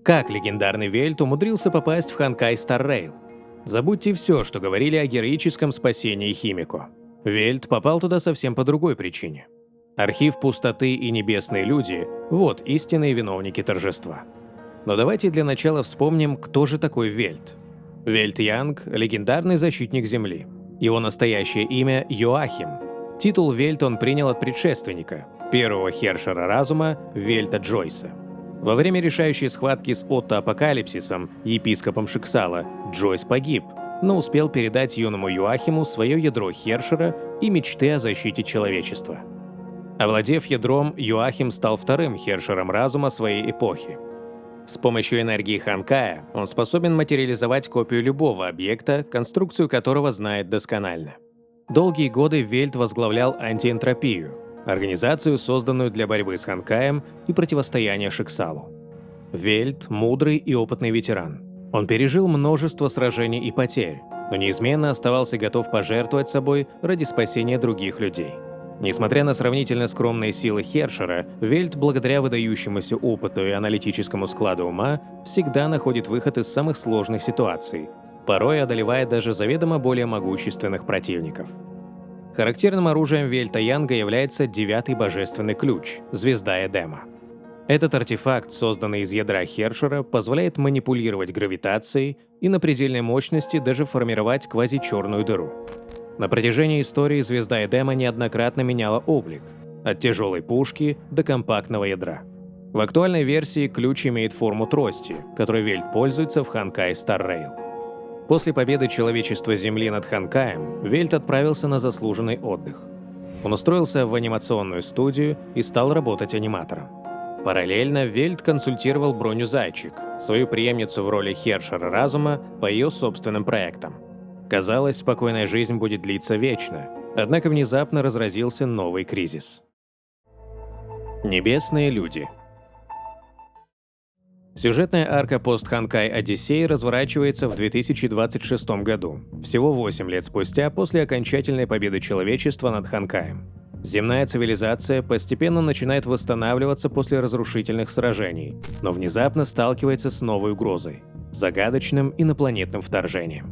Как легендарный Вельт умудрился попасть в Ханкай Стар Рейл? Забудьте все, что говорили о героическом спасении Химико. Вельт попал туда совсем по другой причине. Архив пустоты и небесные люди – вот истинные виновники торжества. Но давайте для начала вспомним, кто же такой Вельт. Вельт Янг – легендарный защитник Земли. Его настоящее имя – Йоахим. Титул Вельт он принял от предшественника, первого Хершера разума Вельта Джойса. Во время решающей схватки с Отто Апокалипсисом, епископом Шиксала, Джойс погиб, но успел передать юному Йоахиму свое ядро Хершера и мечты о защите человечества. Овладев ядром, Йоахим стал вторым Хершером разума своей эпохи. С помощью энергии Ханкая он способен материализовать копию любого объекта, конструкцию которого знает досконально. Долгие годы Вельт возглавлял антиэнтропию, организацию, созданную для борьбы с Ханкаем и противостояния Шиксалу. Вельт – мудрый и опытный ветеран. Он пережил множество сражений и потерь, но неизменно оставался готов пожертвовать собой ради спасения других людей. Несмотря на сравнительно скромные силы Хершера, Вельт, благодаря выдающемуся опыту и аналитическому складу ума, всегда находит выход из самых сложных ситуаций, порой одолевая даже заведомо более могущественных противников. Характерным оружием Вельта Янга является 9-й божественный ключ – звезда Эдема. Этот артефакт, созданный из ядра Хершера, позволяет манипулировать гравитацией и на предельной мощности даже формировать квазичерную дыру. На протяжении истории звезда Эдема неоднократно меняла облик – от тяжелой пушки до компактного ядра. В актуальной версии ключ имеет форму трости, которой Вельт пользуется в Ханкай Стар Рейл. После победы человечества Земли над Ханкаем, Вельт отправился на заслуженный отдых. Он устроился в анимационную студию и стал работать аниматором. Параллельно Вельт консультировал Броню Зайчик, свою преемницу в роли Хершера разума, по ее собственным проектам. Казалось, спокойная жизнь будет длиться вечно, однако внезапно разразился новый кризис. Небесные люди. Сюжетная арка пост-Ханкай Одиссей разворачивается в 2026 году, всего 8 лет спустя после окончательной победы человечества над Ханкаем. Земная цивилизация постепенно начинает восстанавливаться после разрушительных сражений, но внезапно сталкивается с новой угрозой – загадочным инопланетным вторжением.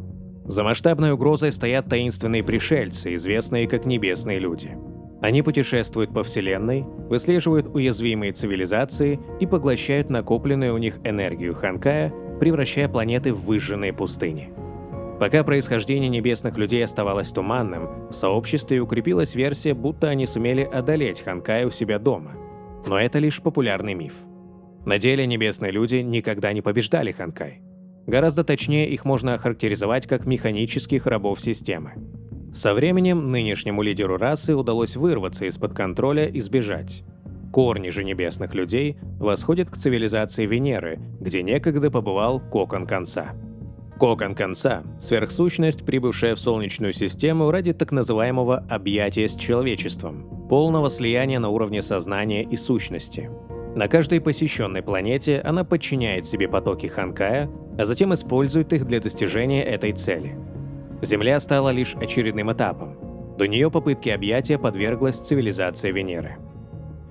За масштабной угрозой стоят таинственные пришельцы, известные как небесные люди. Они путешествуют по Вселенной, выслеживают уязвимые цивилизации и поглощают накопленную у них энергию Ханкая, превращая планеты в выжженные пустыни. Пока происхождение небесных людей оставалось туманным, в сообществе укрепилась версия, будто они сумели одолеть Ханкая у себя дома. Но это лишь популярный миф. На деле небесные люди никогда не побеждали Ханкай. Гораздо точнее их можно охарактеризовать как механических рабов системы. Со временем нынешнему лидеру расы удалось вырваться из-под контроля и сбежать. Корни же небесных людей восходят к цивилизации Венеры, где некогда побывал Кокон Конца. Кокон Конца – сверхсущность, прибывшая в Солнечную систему ради так называемого «объятия с человечеством», полного слияния на уровне сознания и сущности. На каждой посещенной планете она подчиняет себе потоки Ханкая, а затем использует их для достижения этой цели. Земля стала лишь очередным этапом. До нее попытки объятия подверглась цивилизация Венеры.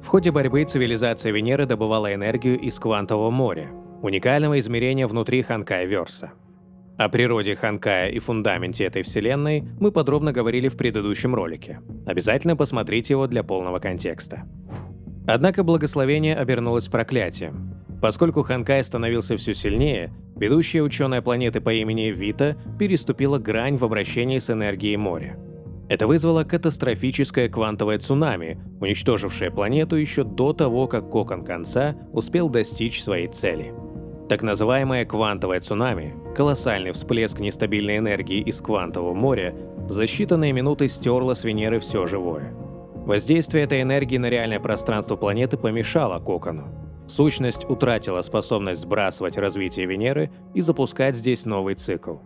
В ходе борьбы цивилизация Венеры добывала энергию из квантового моря, уникального измерения внутри Ханкай-верса. О природе Ханкая и фундаменте этой вселенной мы подробно говорили в предыдущем ролике. Обязательно посмотрите его для полного контекста. Однако благословение обернулось проклятием. Поскольку Ханкай становился все сильнее, ведущая ученая планеты по имени Вита переступила грань в обращении с энергией моря. Это вызвало катастрофическое квантовое цунами, уничтожившее планету еще до того, как Кокон Конца успел достичь своей цели. Так называемое квантовое цунами, колоссальный всплеск нестабильной энергии из квантового моря, за считанные минуты стерло с Венеры все живое. Воздействие этой энергии на реальное пространство планеты помешало Кокону. Сущность утратила способность сбрасывать развитие Венеры и запускать здесь новый цикл.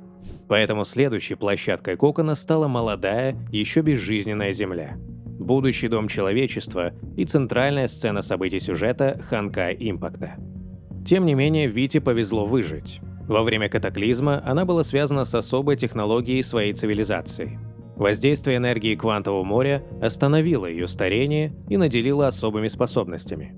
Поэтому следующей площадкой Кокона стала молодая, еще безжизненная Земля. Будущий дом человечества и центральная сцена событий сюжета Ханкай Импакта. Тем не менее, Вите повезло выжить. Во время катаклизма она была связана с особой технологией своей цивилизации. Воздействие энергии квантового моря остановило ее старение и наделило особыми способностями.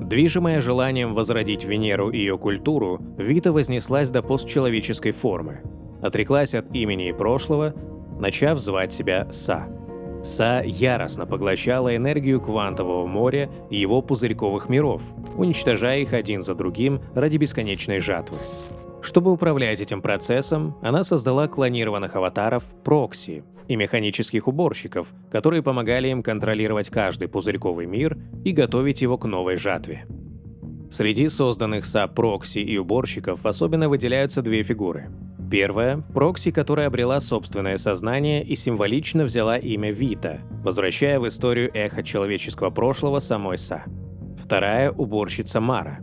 Движимая желанием возродить Венеру и ее культуру, Вита вознеслась до постчеловеческой формы, отреклась от имени и прошлого, начав звать себя Са. Са яростно поглощала энергию квантового моря и его пузырьковых миров, уничтожая их один за другим ради бесконечной жатвы. Чтобы управлять этим процессом, она создала клонированных аватаров Прокси и механических уборщиков, которые помогали им контролировать каждый пузырьковый мир и готовить его к новой жатве. Среди созданных Са Прокси и уборщиков особенно выделяются две фигуры. Первая – Прокси, которая обрела собственное сознание и символично взяла имя Вита, возвращая в историю эхо человеческого прошлого самой Са. Вторая – уборщица Мара.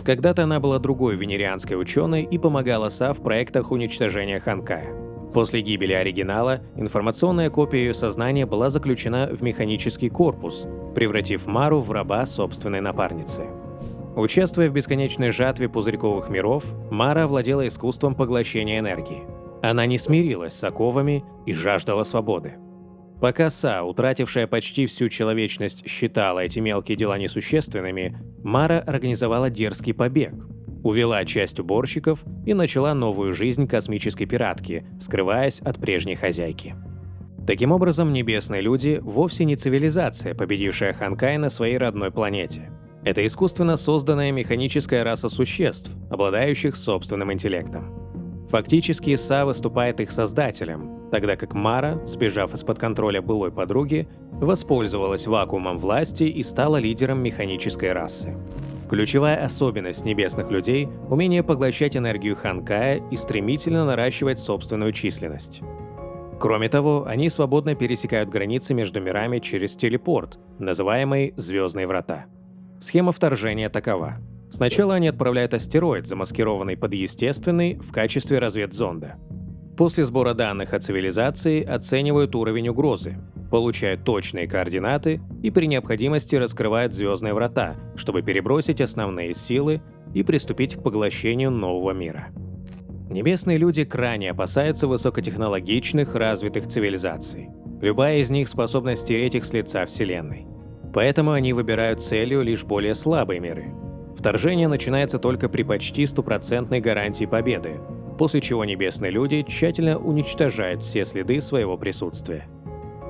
Когда-то она была другой венерианской ученой и помогала Са в проектах уничтожения Ханкая. После гибели оригинала информационная копия ее сознания была заключена в механический корпус, превратив Мару в раба собственной напарницы. Участвуя в бесконечной жатве пузырьковых миров, Мара овладела искусством поглощения энергии. Она не смирилась с оковами и жаждала свободы. Пока Са, утратившая почти всю человечность, считала эти мелкие дела несущественными, Мара организовала дерзкий побег, увела часть уборщиков и начала новую жизнь космической пиратки, скрываясь от прежней хозяйки. Таким образом, небесные люди вовсе не цивилизация, победившая Ханкай на своей родной планете. Это искусственно созданная механическая раса существ, обладающих собственным интеллектом. Фактически, Са выступает их создателем, тогда как Мара, сбежав из-под контроля былой подруги, воспользовалась вакуумом власти и стала лидером механической расы. Ключевая особенность небесных людей – умение поглощать энергию Ханкая и стремительно наращивать собственную численность. Кроме того, они свободно пересекают границы между мирами через телепорт, называемый «Звездные врата». Схема вторжения такова. Сначала они отправляют астероид, замаскированный под естественный, в качестве разведзонда. После сбора данных о цивилизации оценивают уровень угрозы, получают точные координаты и при необходимости раскрывают звездные врата, чтобы перебросить основные силы и приступить к поглощению нового мира. Небесные люди крайне опасаются высокотехнологичных, развитых цивилизаций. Любая из них способна стереть их с лица Вселенной. Поэтому они выбирают целью лишь более слабые миры. Вторжение начинается только при почти стопроцентной гарантии победы, после чего небесные люди тщательно уничтожают все следы своего присутствия.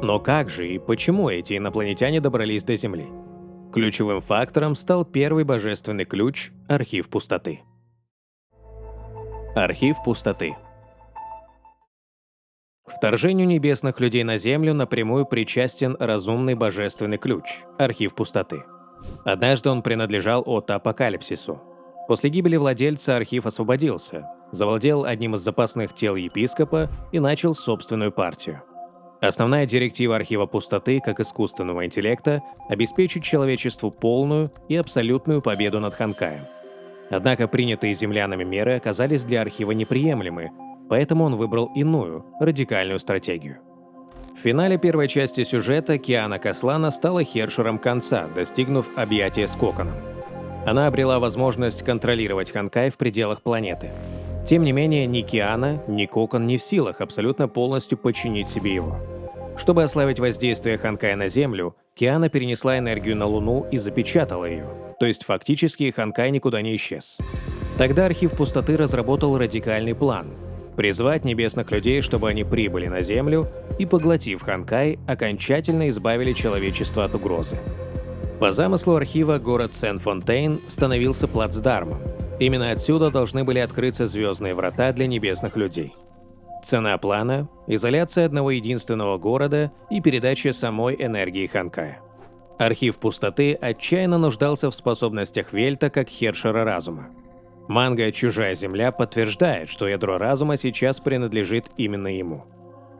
Но как же и почему эти инопланетяне добрались до Земли? Ключевым фактором стал первый божественный ключ – Архив Пустоты. Архив Пустоты. К вторжению небесных людей на Землю напрямую причастен разумный божественный ключ – Архив Пустоты. Однажды он принадлежал Отто Апокалипсису. После гибели владельца архив освободился, завладел одним из запасных тел епископа и начал собственную партию. Основная директива Архива Пустоты как искусственного интеллекта – обеспечить человечеству полную и абсолютную победу над Ханкаем. Однако принятые землянами меры оказались для архива неприемлемы, поэтому он выбрал иную, радикальную стратегию. В финале первой части сюжета Киана Каслана стала Хершером конца, достигнув объятия с Коконом. Она обрела возможность контролировать Ханкай в пределах планеты. Тем не менее, ни Киана, ни Кокон не в силах абсолютно полностью подчинить себе его. Чтобы ослабить воздействие Ханкая на Землю, Киана перенесла энергию на Луну и запечатала ее, то есть фактически Ханкай никуда не исчез. Тогда Архив Пустоты разработал радикальный план – призвать небесных людей, чтобы они прибыли на Землю и, поглотив Ханкай, окончательно избавили человечество от угрозы. По замыслу архива, город Сен-Фонтейн становился плацдармом. Именно отсюда должны были открыться звездные врата для небесных людей. Цена плана – изоляция одного единственного города и передача самой энергии Ханкая. Архив Пустоты отчаянно нуждался в способностях Вельта как Хершера разума. Манга «Чужая земля» подтверждает, что ядро разума сейчас принадлежит именно ему.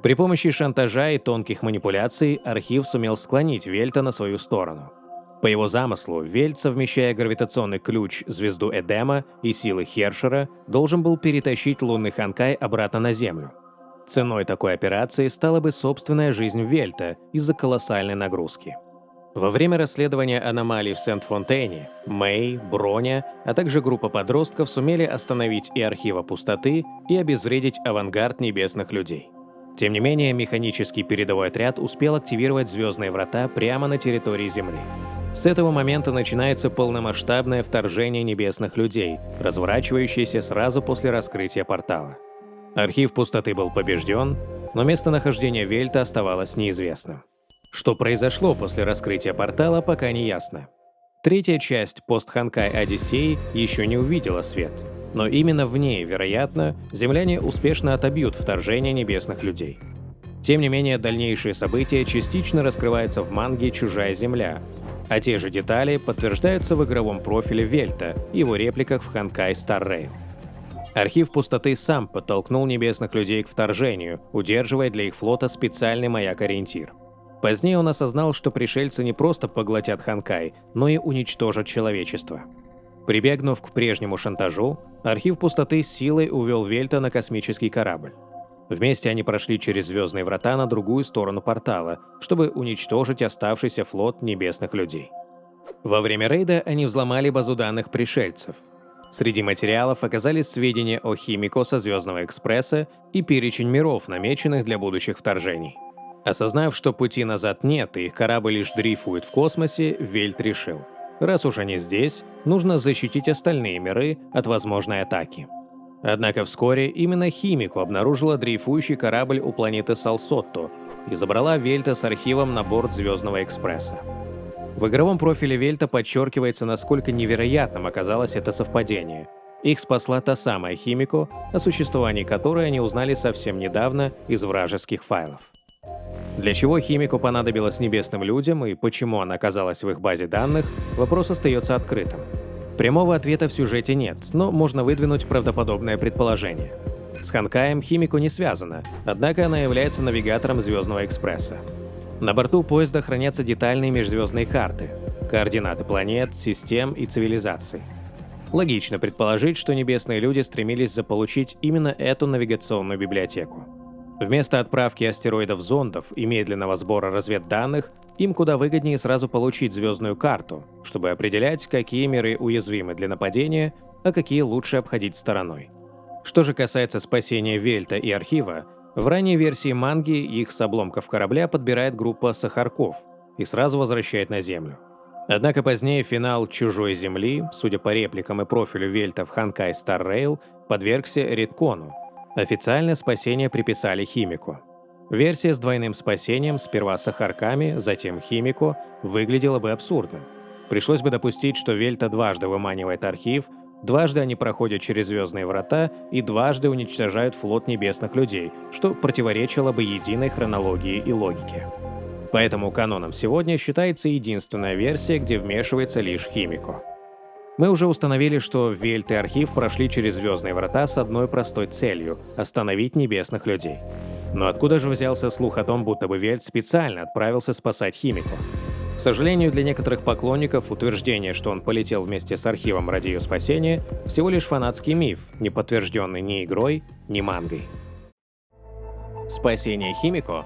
При помощи шантажа и тонких манипуляций архив сумел склонить Вельта на свою сторону. По его замыслу, Вельт, совмещая гравитационный ключ, звезду Эдема и силы Хершера, должен был перетащить лунный Ханкай обратно на Землю. Ценой такой операции стала бы собственная жизнь Вельта из-за колоссальной нагрузки. Во время расследования аномалий в Сент-Фонтейне Мэй, Броня, а также группа подростков сумели остановить и Архива Пустоты, и обезвредить авангард небесных людей. Тем не менее, механический передовой отряд успел активировать звездные врата прямо на территории Земли. С этого момента начинается полномасштабное вторжение небесных людей, разворачивающееся сразу после раскрытия портала. Архив пустоты был побежден, но местонахождение Вельта оставалось неизвестным. Что произошло после раскрытия портала, пока не ясно. Третья часть пост-Ханкай Одиссеи еще не увидела свет, но именно в ней, вероятно, земляне успешно отобьют вторжение небесных людей. Тем не менее, дальнейшие события частично раскрываются в манге «Чужая земля», а те же детали подтверждаются в игровом профиле Вельта и его репликах в Ханкай Star Rail. Архив пустоты сам подтолкнул небесных людей к вторжению, удерживая для их флота специальный маяк-ориентир. Позднее он осознал, что пришельцы не просто поглотят Ханкай, но и уничтожат человечество. Прибегнув к прежнему шантажу, архив пустоты с силой увел Вельта на космический корабль. Вместе они прошли через звездные врата на другую сторону портала, чтобы уничтожить оставшийся флот небесных людей. Во время рейда они взломали базу данных пришельцев. Среди материалов оказались сведения о Химико со Звездного экспресса и перечень миров, намеченных для будущих вторжений. Осознав, что пути назад нет и их корабль лишь дрейфует в космосе, Вельт решил: раз уж они здесь, нужно защитить остальные миры от возможной атаки. Однако вскоре именно Химико обнаружила дрейфующий корабль у планеты Салсотто и забрала Вельта с архивом на борт Звездного экспресса. В игровом профиле Вельта подчеркивается, насколько невероятным оказалось это совпадение. Их спасла та самая Химико, о существовании которой они узнали совсем недавно из вражеских файлов. Для чего Химико понадобилось небесным людям и почему она оказалась в их базе данных, вопрос остается открытым. Прямого ответа в сюжете нет, но можно выдвинуть правдоподобное предположение. С Ханкаем Химико не связана, однако она является навигатором Звездного экспресса. На борту поезда хранятся детальные межзвездные карты, координаты планет, систем и цивилизаций. Логично предположить, что небесные люди стремились заполучить именно эту навигационную библиотеку. Вместо отправки астероидов-зондов и медленного сбора разведданных, им куда выгоднее сразу получить звездную карту, чтобы определять, какие миры уязвимы для нападения, а какие лучше обходить стороной. Что же касается спасения Вельта и архива, в ранней версии манги их с обломков корабля подбирает группа сахарков и сразу возвращает на Землю. Однако позднее финал «Чужой земли», судя по репликам и профилю Вельта в Ханкай Star Rail, подвергся редкону. Официально спасение приписали Химико. Версия с двойным спасением, сперва сахарками, затем Химико, выглядела бы абсурдно. Пришлось бы допустить, что Вельта дважды выманивает архив, дважды они проходят через звездные врата и дважды уничтожают флот небесных людей, что противоречило бы единой хронологии и логике. Поэтому каноном сегодня считается единственная версия, где вмешивается лишь Химико. Мы уже установили, что Вельт и архив прошли через звездные врата с одной простой целью – остановить небесных людей. Но откуда же взялся слух о том, будто бы Вельт специально отправился спасать Химико? К сожалению, для некоторых поклонников утверждение, что он полетел вместе с архивом ради ее спасения, всего лишь фанатский миф, не подтвержденный ни игрой, ни мангой. Спасение Химико.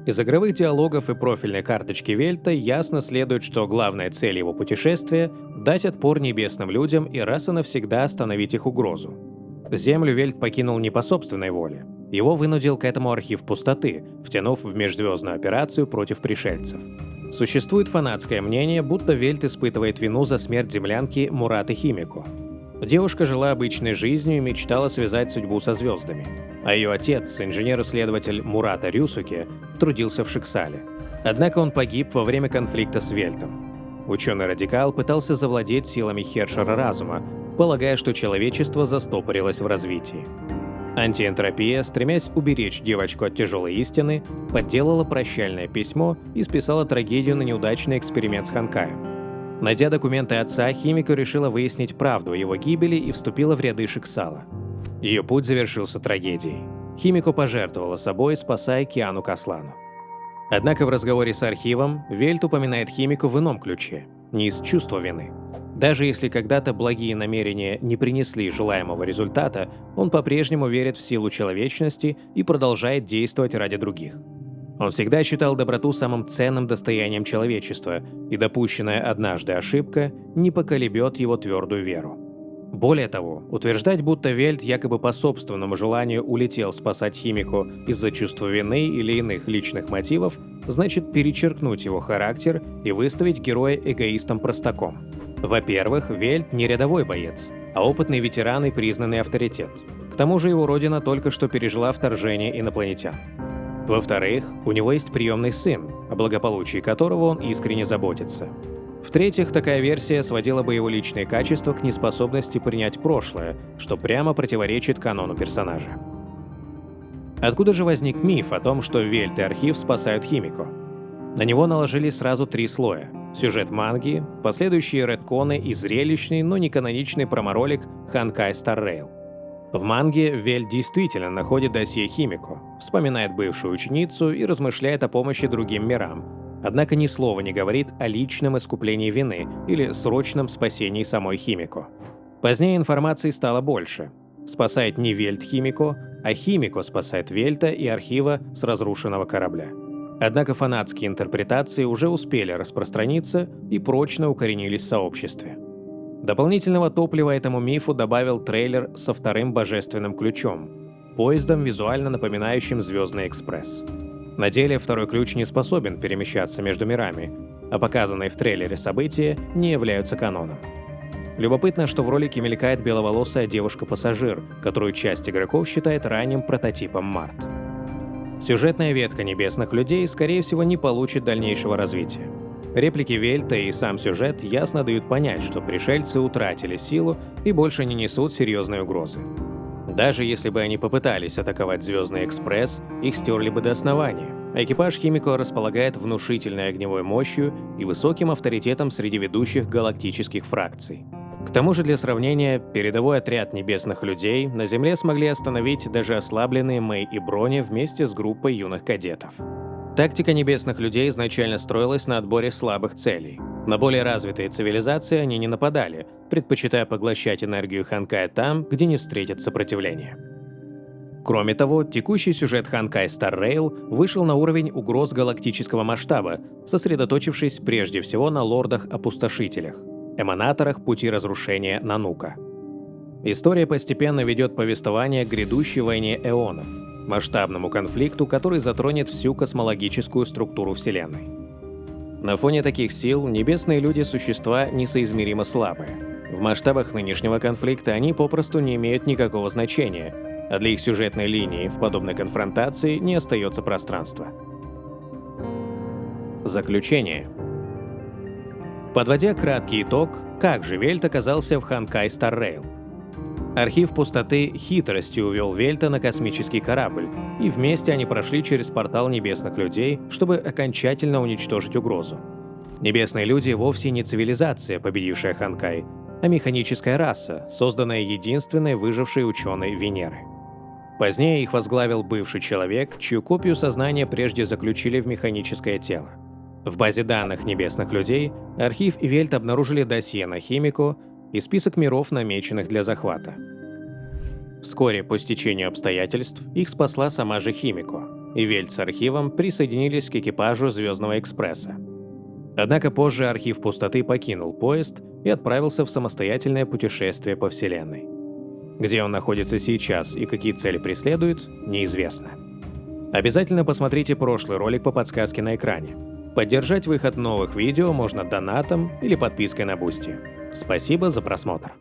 Из игровых диалогов и профильной карточки Вельта ясно следует, что главная цель его путешествия – дать отпор небесным людям и раз и навсегда остановить их угрозу. Землю Вельт покинул не по собственной воле. Его вынудил к этому архив пустоты, втянув в межзвездную операцию против пришельцев. Существует фанатское мнение, будто Вельт испытывает вину за смерть землянки Мураты Химико. Девушка жила обычной жизнью и мечтала связать судьбу со звездами. А ее отец, инженер-исследователь Мурата Рюсуке, трудился в Шиксале. Однако он погиб во время конфликта с Вельтом. Ученый-радикал пытался завладеть силами Хершера разума, полагая, что человечество застопорилось в развитии. Антиэнтропия, стремясь уберечь девочку от тяжелой истины, подделала прощальное письмо и списала трагедию на неудачный эксперимент с Ханкаем. Найдя документы отца, Химико решила выяснить правду о его гибели и вступила в ряды Шиксала. Ее путь завершился трагедией. Химико пожертвовала собой, спасая Киану Каслану. Однако в разговоре с архивом Вельт упоминает Химико в ином ключе, не из чувства вины. Даже если когда-то благие намерения не принесли желаемого результата, он по-прежнему верит в силу человечности и продолжает действовать ради других. Он всегда считал доброту самым ценным достоянием человечества, и допущенная однажды ошибка не поколебет его твердую веру. Более того, утверждать, будто Вельт якобы по собственному желанию улетел спасать Химико из-за чувства вины или иных личных мотивов, значит перечеркнуть его характер и выставить героя эгоистом-простаком. Во-первых, Вельт не рядовой боец, а опытный ветеран и признанный авторитет. К тому же его родина только что пережила вторжение инопланетян. Во-вторых, у него есть приемный сын, о благополучии которого он искренне заботится. В-третьих, такая версия сводила бы его личные качества к неспособности принять прошлое, что прямо противоречит канону персонажа. Откуда же возник миф о том, что Вельт и Архив спасают Химико? На него наложили сразу 3 слоя: сюжет манги, последующие ретконы и зрелищный, но не каноничный проморолик Ханкай Star Rail. В манге Вельт действительно находит досье Химико, вспоминает бывшую ученицу и размышляет о помощи другим мирам, однако ни слова не говорит о личном искуплении вины или срочном спасении самой Химико. Позднее информации стало больше. Спасает не Вельт Химико, а Химико спасает Вельта и Архива с разрушенного корабля. Однако фанатские интерпретации уже успели распространиться и прочно укоренились в сообществе. Дополнительного топлива этому мифу добавил трейлер со вторым божественным ключом – поездом, визуально напоминающим «Звездный экспресс». На деле второй ключ не способен перемещаться между мирами, а показанные в трейлере события не являются каноном. Любопытно, что в ролике мелькает беловолосая девушка-пассажир, которую часть игроков считает ранним прототипом Март. Сюжетная ветка небесных людей, скорее всего, не получит дальнейшего развития. Реплики Вельта и сам сюжет ясно дают понять, что пришельцы утратили силу и больше не несут серьезной угрозы. Даже если бы они попытались атаковать Звездный экспресс, их стерли бы до основания. А экипаж Химико располагает внушительной огневой мощью и высоким авторитетом среди ведущих галактических фракций. К тому же, для сравнения, передовой отряд небесных людей на Земле смогли остановить даже ослабленные Мэй и Брони вместе с группой юных кадетов. Тактика небесных людей изначально строилась на отборе слабых целей. На более развитые цивилизации они не нападали, предпочитая поглощать энергию Ханкая там, где не встретят сопротивления. Кроме того, текущий сюжет Ханкай Star Rail вышел на уровень угроз галактического масштаба, сосредоточившись прежде всего на лордах-опустошителях, эманаторах пути разрушения Нанука. История постепенно ведет повествование к грядущей войне эонов, масштабному конфликту, который затронет всю космологическую структуру Вселенной. На фоне таких сил небесные люди – существа несоизмеримо слабые. В масштабах нынешнего конфликта они попросту не имеют никакого значения, а для их сюжетной линии в подобной конфронтации не остается пространства. Заключение. Подводя краткий итог, как же Вельт оказался в Ханкай Star Rail? Архив пустоты хитростью увел Вельта на космический корабль, и вместе они прошли через портал небесных людей, чтобы окончательно уничтожить угрозу. Небесные люди вовсе не цивилизация, победившая Ханкай, а механическая раса, созданная единственной выжившей ученой Венеры. Позднее их возглавил бывший человек, чью копию сознания прежде заключили в механическое тело. В базе данных небесных людей Архив и Вельт обнаружили досье на Химико и список миров, намеченных для захвата. Вскоре по стечению обстоятельств их спасла сама же Химико, и Вельт с Архивом присоединились к экипажу Звездного экспресса. Однако позже Архив пустоты покинул поезд и отправился в самостоятельное путешествие по Вселенной. Где он находится сейчас и какие цели преследует, неизвестно. Обязательно посмотрите прошлый ролик по подсказке на экране. Поддержать выход новых видео можно донатом или подпиской на Бусти. Спасибо за просмотр.